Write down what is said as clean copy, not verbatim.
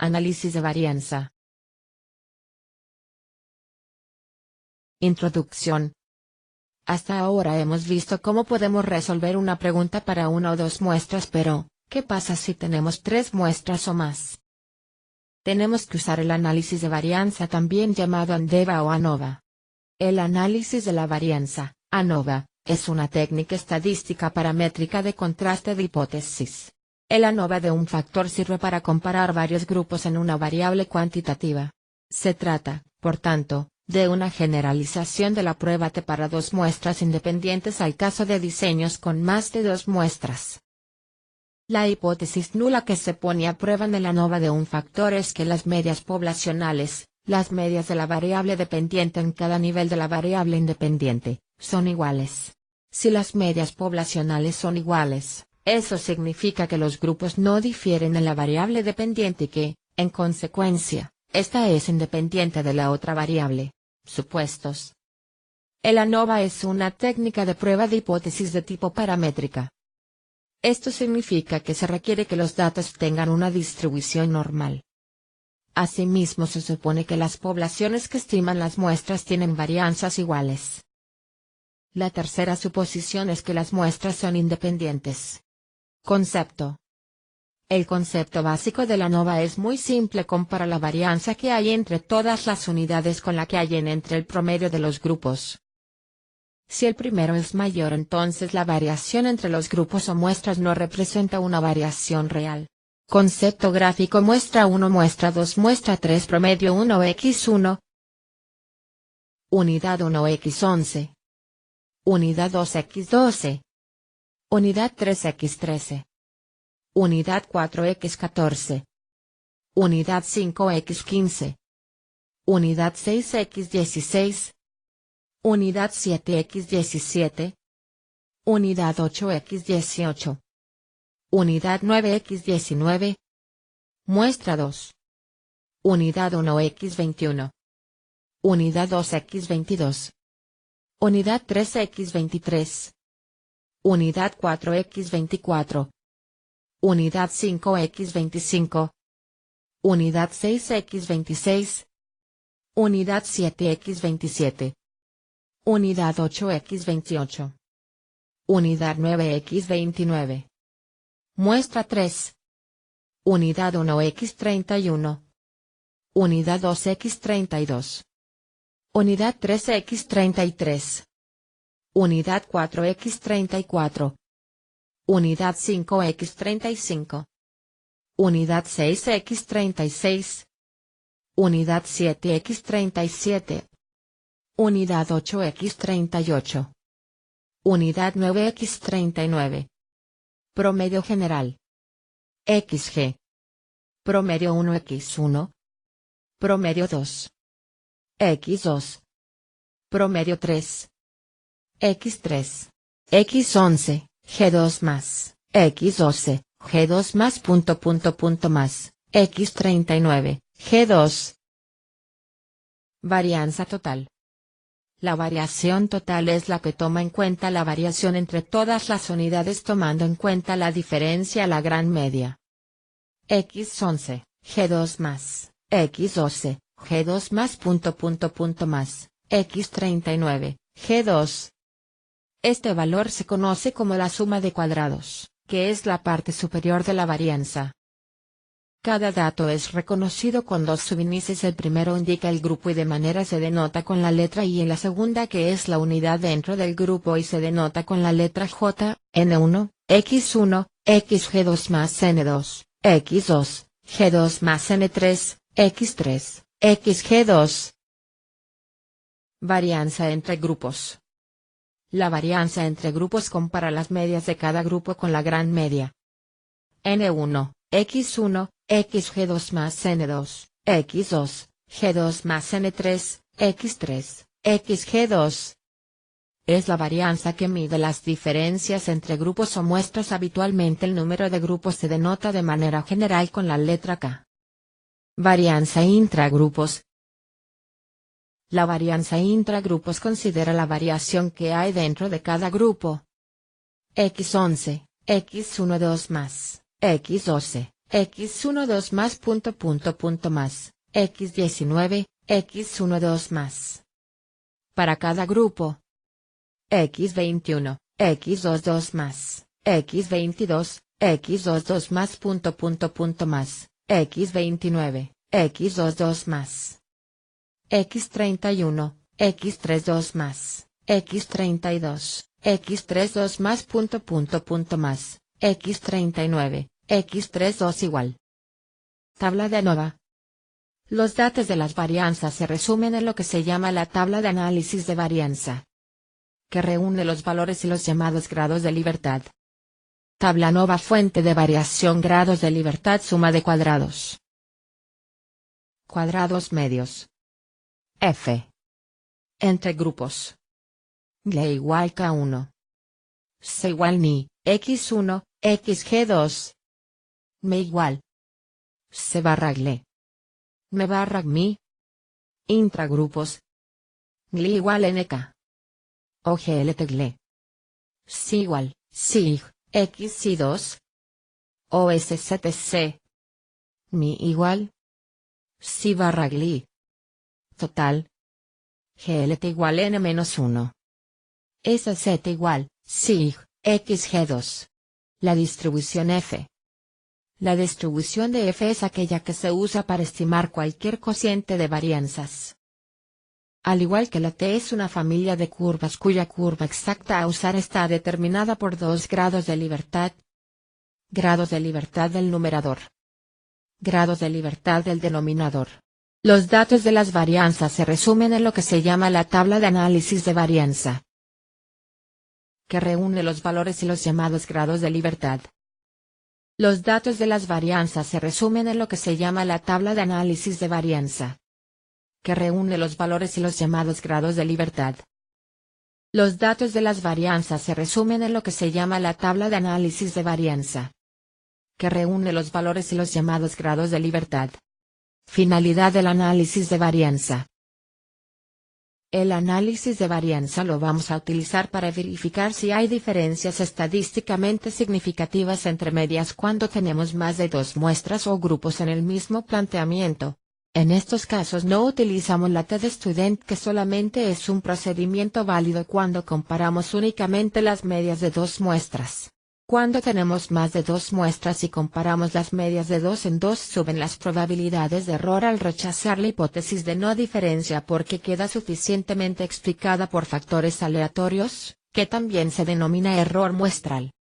Análisis de varianza. Introducción. Hasta ahora hemos visto cómo podemos resolver una pregunta para una o dos muestras, pero, ¿qué pasa si tenemos 3 muestras o más? Tenemos que usar el análisis de varianza, también llamado ANDEVA o ANOVA. El análisis de la varianza, ANOVA, es una técnica estadística paramétrica de contraste de hipótesis. El ANOVA de un factor sirve para comparar varios grupos en una variable cuantitativa. Se trata, por tanto, de una generalización de la prueba T para 2 muestras independientes al caso de diseños con más de 2 muestras. La hipótesis nula que se pone a prueba en el ANOVA de un factor es que las medias poblacionales, las medias de la variable dependiente en cada nivel de la variable independiente, son iguales. Si las medias poblacionales son iguales, eso significa que los grupos no difieren en la variable dependiente y que, en consecuencia, esta es independiente de la otra variable. Supuestos. El ANOVA es una técnica de prueba de hipótesis de tipo paramétrica. Esto significa que se requiere que los datos tengan una distribución normal. Asimismo, se supone que las poblaciones que estiman las muestras tienen varianzas iguales. La tercera suposición es que las muestras son independientes. Concepto. El concepto básico de la ANOVA es muy simple: compara la varianza que hay entre todas las unidades con la que hay entre el promedio de los grupos. Si el primero es mayor, entonces la variación entre los grupos o muestras no representa una variación real. Concepto gráfico: muestra 1, muestra 2, muestra 3, promedio 1x1, unidad 1x11, unidad 2x12, unidad 3x13. Unidad 4x14. Unidad 5x15. Unidad 6x16. Unidad 7x17. Unidad 8x18. Unidad 9x19. Muestra 2. Unidad 1x21. Unidad 2x22. Unidad 3x23. Unidad 4x24. Unidad 5x25. Unidad 6x26. Unidad 7x27. Unidad 8x28. Unidad 9x29. Muestra 3. Unidad 1x31. Unidad 2x32. Unidad 3x33. Unidad 4x34. Unidad 5x35. Unidad 6x36. Unidad 7x37. Unidad 8x38. Unidad 9x39. Promedio general. XG. Promedio 1x1. Promedio 2. X2. Promedio 3. X3. X11. G2 más, X12, G2 más X39, G2. Varianza total. La variación total es la que toma en cuenta la variación entre todas las unidades tomando en cuenta la diferencia a la gran media. X11, G2 más, X12, G2 más X39, G2. Este valor se conoce como la suma de cuadrados, que es la parte superior de la varianza. Cada dato es reconocido con 2 subíndices: el primero indica el grupo y de manera se denota con la letra I, en la segunda, que es la unidad dentro del grupo, y se denota con la letra J, N1, X1, XG2 más N2, X2, G2 más N3, X3, XG2. Varianza entre grupos. La varianza entre grupos compara las medias de cada grupo con la gran media. N1, X1, XG2 más N2, X2, G2 más N3, X3, XG2. Es la varianza que mide las diferencias entre grupos o muestras. Habitualmente el número de grupos se denota de manera general con la letra K. Varianza intragrupos. La varianza intragrupos considera la variación que hay dentro de cada grupo. X11, X12 más, X12, x12 más, x19, x12 más. Para cada grupo. x21, x22 más, x22, x22 más, x29, x22 más. x31, x32 más, x32, x32 más, x39, x32 igual. Tabla de ANOVA. Los datos de las varianzas se resumen en lo que se llama la tabla de análisis de varianza, que reúne los valores y los llamados grados de libertad. Tabla ANOVA fuente de variación grados de libertad suma de cuadrados. Cuadrados medios. F. Entre grupos. G igual K1. C igual ni, X1, XG2. M igual. C barra GLE. M barra GMI. Intragrupos. GLI igual NK. OGLT GLE. C igual, SIG, XI2. OSZTC. MI igual. C barra GLI. Total. GLT igual N-1. SZ igual, SIG, XG2. La distribución F. La distribución de F es aquella que se usa para estimar cualquier cociente de varianzas. Al igual que la T es una familia de curvas cuya curva exacta a usar está determinada por dos grados de libertad. Grados de libertad del numerador. Grados de libertad del denominador. Los datos de las varianzas se resumen en lo que se llama la tabla de análisis de varianza, que reúne los valores y los llamados grados de libertad. Los datos de las varianzas se resumen en lo que se llama la tabla de análisis de varianza, que reúne los valores y los llamados grados de libertad. Los datos de las varianzas se resumen en lo que se llama la tabla de análisis de varianza, que reúne los valores y los llamados grados de libertad. Finalidad del análisis de varianza. El análisis de varianza lo vamos a utilizar para verificar si hay diferencias estadísticamente significativas entre medias cuando tenemos más de dos muestras o grupos en el mismo planteamiento. En estos casos no utilizamos la t-de-student, que solamente es un procedimiento válido cuando comparamos únicamente las medias de dos muestras. Cuando tenemos más de dos muestras y comparamos las medias de 2 en 2, suben las probabilidades de error al rechazar la hipótesis de no diferencia porque queda suficientemente explicada por factores aleatorios, que también se denomina error muestral.